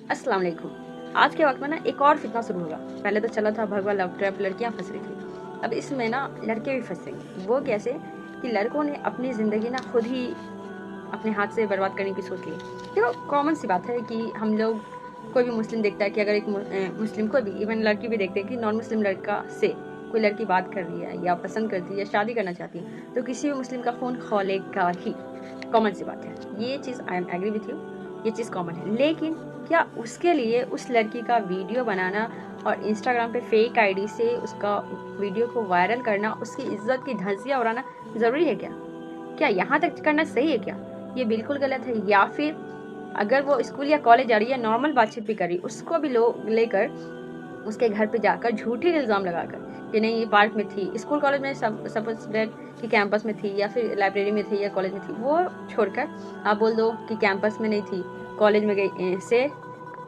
अस्सलाम वालेकुम। आज के वक्त में ना एक और फितना शुरू होगा। पहले तो चला था भगवा लव ट्रैप, लड़कियां फंस रही थी। अब इसमें ना लड़के भी फंसेंगे। वो कैसे कि लड़कों ने अपनी ज़िंदगी ना खुद ही अपने हाथ से बर्बाद करने की सोच ली। देखो, कॉमन सी बात है कि हम लोग, कोई भी मुस्लिम देखता है कि अगर एक मुस्लिम, कोई भी, इवन लड़की भी देखते हैं कि नॉन मुस्लिम लड़का से कोई लड़की बात कर रही है या पसंद करती है या शादी करना चाहती है, तो किसी भी मुस्लिम का फ़ोन खोलेगा ही। कॉमन सी बात है, ये चीज़ I am agree with you, ये चीज़ कॉमन है। लेकिन क्या उसके लिए उस लड़की का वीडियो बनाना और इंस्टाग्राम पे फेक आईडी से उसका वीडियो को वायरल करना, उसकी इज्जत की धज्जियां उड़ाना ज़रूरी है क्या? क्या यहाँ तक करना सही है क्या? ये बिल्कुल गलत है। या फिर अगर वो स्कूल या कॉलेज जा रही है, नॉर्मल बातचीत भी कर रही है, उसको भी लोग लेकर उसके घर पे जाकर झूठे इल्ज़ाम लगाकर कि नहीं ये पार्क में थी, स्कूल कॉलेज में, सपोज दैट कि कैंपस में थी या फिर लाइब्रेरी में थी या कॉलेज में थी, वो छोड़कर आप बोल दो कि कैंपस में नहीं थी, कॉलेज में गई से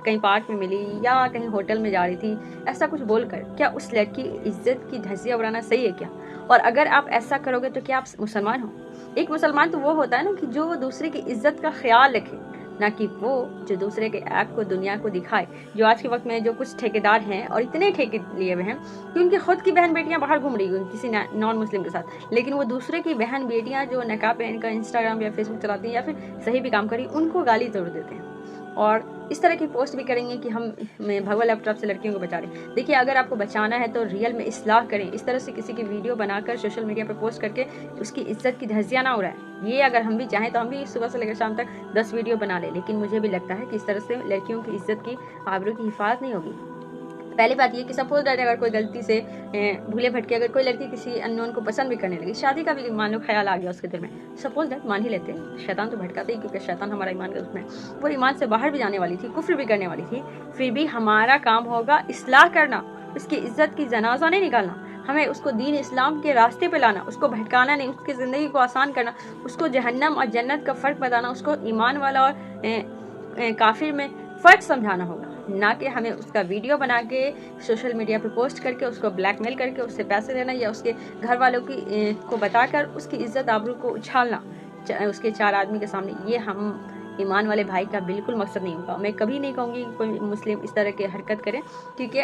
कहीं पार्क में मिली या कहीं होटल में जा रही थी, ऐसा कुछ बोलकर क्या उस लड़की की इज्जत की धज्जियां उड़ाना सही है क्या? और अगर आप ऐसा करोगे तो क्या आप मुसलमान हो? एक मुसलमान तो वो होता है ना कि जो दूसरे की इज्जत का ख्याल रखे, ना कि वो जो दूसरे के ऐप को दुनिया को दिखाए। जो आज के वक्त में जो कुछ ठेकेदार हैं और इतने ठेके लिए हुए हैं कि उनकी खुद की बहन बेटियां बाहर घूम रही हैं किसी नॉन मुस्लिम के साथ, लेकिन वो दूसरे की बहन बेटियां जो नकाब पहनकर इंस्टाग्राम या फेसबुक चलाती हैं या फिर सही भी काम करी, उनको गाली तोड़ देते हैं और इस तरह की पोस्ट भी करेंगे कि हम भगवा लैपटॉप से लड़कियों को बचा रहे हैं। देखिए, अगर आपको बचाना है तो रियल में इस्लाह करें। इस तरह से किसी की वीडियो बनाकर सोशल मीडिया पर पोस्ट करके उसकी इज्जत की धज्जियां ना उड़ाएं। ये अगर हम भी चाहें तो हम भी सुबह से लेकर शाम तक 10 वीडियो बना लें, लेकिन मुझे भी लगता है कि इस तरह से लड़कियों की इज्जत की, आबरू की हिफाजत नहीं होगी। पहली बात ये कि सपोज दैट अगर कोई गलती से भूले भटके अगर कोई लड़की किसी अननोन को पसंद भी करने लगी, शादी का भी मान लो ख्याल आ गया उसके दिल में, सपोज दैट मान ही लेते हैं, शैतान तो भटकाते ही, क्योंकि शैतान हमारा ईमान का दुश्मन है। वो ईमान से बाहर भी जाने वाली थी, कुफ्र भी करने वाली थी, फिर भी हमारा काम होगा इस्लाह करना, उसकी इज्जत की जनाजा नहीं निकालना। हमें उसको दीन इस्लाम के रास्ते पे लाना, उसको भटकाना नहीं, उसकी ज़िंदगी को आसान करना, उसको जहन्नम और जन्नत का फ़र्क बताना, उसको ईमान वाला और काफिर में फ़र्क समझाना होगा, ना कि हमें उसका वीडियो बना के सोशल मीडिया पे पोस्ट करके उसको ब्लैकमेल करके उससे पैसे लेना या उसके घर वालों की को बताकर उसकी इज्जत आबरू को उछालना उसके 4 आदमी के सामने। ये हम ईमान वाले भाई का बिल्कुल मकसद नहीं होगा। मैं कभी नहीं कहूँगी कि कोई मुस्लिम इस तरह की हरकत करे, क्योंकि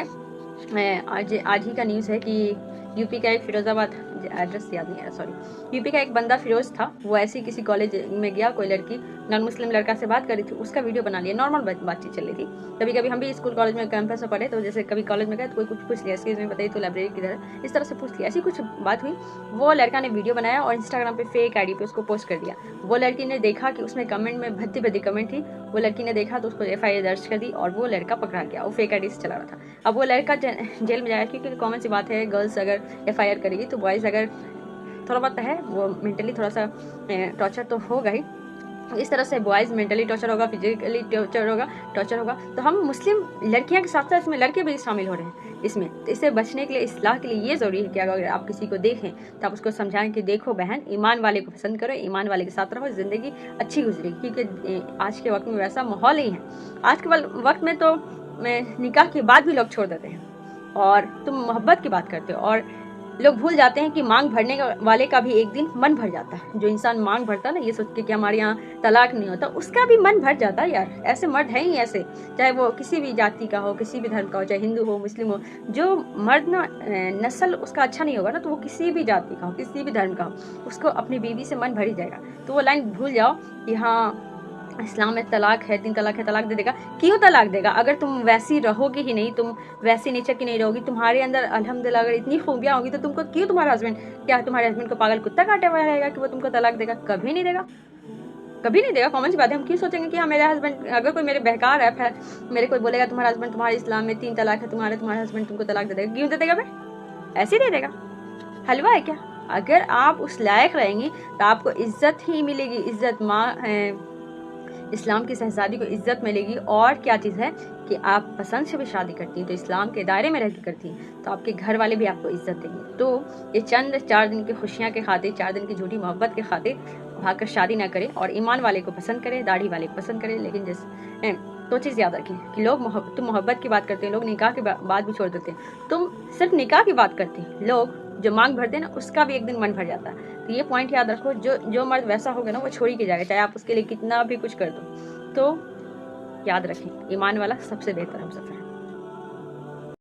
आज ही का न्यूज़ है कि यूपी का एक फिरोज़ाबाद, एड्रेस याद नहीं आ रहा, सॉरी, यूपी का एक बंदा फिरोज था, वो ऐसे ही किसी कॉलेज में गया, कोई लड़की नॉन मुस्लिम लड़का से बात कर रही थी, उसका वीडियो बना लिया, नॉर्मल बातचीत चल रही थी। कभी कभी हम भी स्कूल कॉलेज में कैंपस में पढ़े, तो जैसे कभी कॉलेज में गए तो कोई कुछ पूछ लिया, इसके में बताइए तो लाइब्रेरी किधर है, इस तरह से पूछ लिया, ऐसी कुछ बात हुई। वो लड़का ने वीडियो बनाया और इंस्टाग्राम पे फेक आईडी पे उसको पोस्ट कर दिया। वो लड़की ने देखा कि उसमें कमेंट में भद्दी भद्दी कमेंट थी, वो लड़की ने देखा तो उसको FIR दर्ज कर दी और वो लड़का पकड़ा गया, वो फेक आईडी से चला रहा था। अब वो लड़का जेल में जाएगा, क्योंकि कॉमन सी बात है, गर्ल्स अगर FIR करेगी तो बॉयज़ अगर थोड़ा बहुत है वो मेंटली थोड़ा सा टॉर्चर तो होगा ही। इस तरह से बॉयज़ मेंटली टॉर्चर होगा, फिजिकली टॉर्चर होगा। तो हम मुस्लिम लड़कियां के साथ साथ इसमें लड़के भी शामिल हो रहे हैं इसमें। तो इससे बचने के लिए, इस्लाह के लिए ये ज़रूरी है कि अगर आप किसी को देखें तो आप उसको समझाएं कि देखो बहन, ईमान वाले को पसंद करो, ईमान वाले के साथ रहो, ज़िंदगी अच्छी गुजरेगी। क्योंकि आज के वक्त में वैसा माहौल नहीं है। आज के वक्त में तो निकाह के बाद भी लोग छोड़ देते हैं और तुम मोहब्बत की बात करते हो, और लोग भूल जाते हैं कि मांग भरने वाले का भी एक दिन मन भर जाता है। जो इंसान मांग भरता है ना, ये सोच के कि हमारे यहाँ तलाक नहीं होता, उसका भी मन भर जाता है यार। ऐसे मर्द हैं ही ऐसे, चाहे वो किसी भी जाति का हो, किसी भी धर्म का हो, चाहे हिंदू हो, मुस्लिम हो। जो मर्द ना नस्ल उसका अच्छा नहीं होगा ना, तो वो किसी भी जाति का हो, किसी भी धर्म का हो, उसको अपनी बीवी से मन भर ही जाएगा। तो वो लाइन भूल जाओ कि हाँ इस्लाम में तलाक है, 3 तलाक है, तलाक दे देगा। क्यों तलाक देगा? अगर तुम वैसी रहोगी ही नहीं, तुम वैसी नेचर की नहीं रहोगी, तुम्हारे अंदर अल्हम्दुलिल्लाह अगर इतनी खूबियाँ होगी, तो तुमको क्यों तुम्हारा हस्बैंड, क्या तुम्हारे हस्बैंड को पागल कुत्ता काटे हुआ रहेगा कि वो तुमको तलाक देगा? कभी नहीं देगा, कभी नहीं देगा। कॉमन सी बात है। हम क्यों सोचेंगे कि हाँ मेरा हस्बैंड, अगर कोई मेरे बहकार है, मेरे कोई बोलेगा तुम्हारा हस्बैंड, तुम्हारे इस्लाम में 3 तलाक है, तुम्हारा हस्बैंड तुमको तलाक दे देगा, क्यों दे देगा? भाई ऐसे ही दे देगा, हलवा है क्या? अगर आप उस लायक रहेंगी तो आपको इज्जत ही मिलेगी, इज्जत इस्लाम की शहजादी को इज्जत मिलेगी। और क्या चीज़ है कि आप पसंद से भी शादी करती हैं तो इस्लाम के दायरे में रह के करती हैं, तो आपके घर वाले भी आपको इज्जत देंगे। तो ये चंद 4 दिन की खुशियाँ के खातिर, 4 दिन की झूठी मोहब्बत के खातिर भागकर शादी ना करें और ईमान वाले को पसंद करें, दाढ़ी वाले को पसंद करें। लेकिन तो चीज़ याद रखें कि तुम मोहब्बत की बात करते हैं, लोग निकाह के बाद भी छोड़ देते हैं। तुम सिर्फ निकाह की बात करते हैं, लोग जो मांग भरते हैं ना, उसका भी एक दिन मन भर जाता है। तो ये पॉइंट याद रखो, जो मर्द वैसा होगा ना, वो छोड़ ही के जाएगा, चाहे आप उसके लिए कितना भी कुछ कर दो। तो याद रखें, ईमान वाला सबसे बेहतर हमसफ़र है।